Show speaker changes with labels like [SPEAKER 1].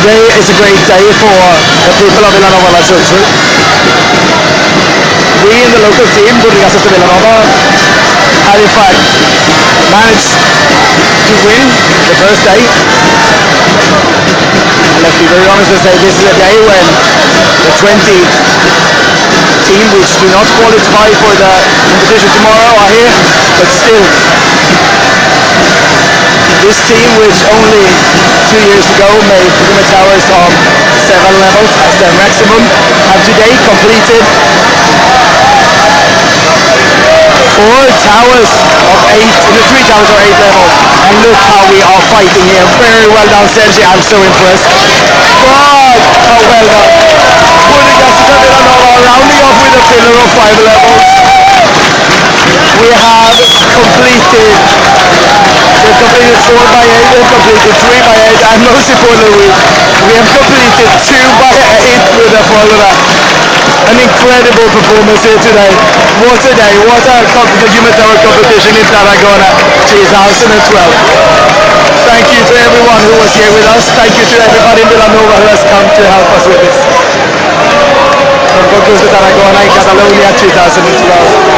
[SPEAKER 1] Today is a great day for the people of Villanova La Sundsvall. We in the local team, Burgas of Villanova, have in fact managed to win the first day. And let's be very honest and say this is a day when the 20 team which do not qualify for the competition tomorrow are here, but still this team which only 2 years ago made Pyramid Towers of 7 levels as their maximum have today completed 4 towers of 8, 3 towers of 8 levels, and look how we are fighting here. Very well done, Sergi, I'm so impressed. God, how well done. Burgas of Villanova rounding off with a pillar of 5 levels. We have completed 4 by 8, we have completed 3 by 8, and most importantly we have completed 2 by 8 with a follower. An incredible performance here today. What a day, what a Pyramid Tower competition in Tarragona 2012. Thank you to everyone who was here with us. Thank you to everybody in Villanova who has come to help us with this. From Concurs de Tarragona in Catalonia 2012.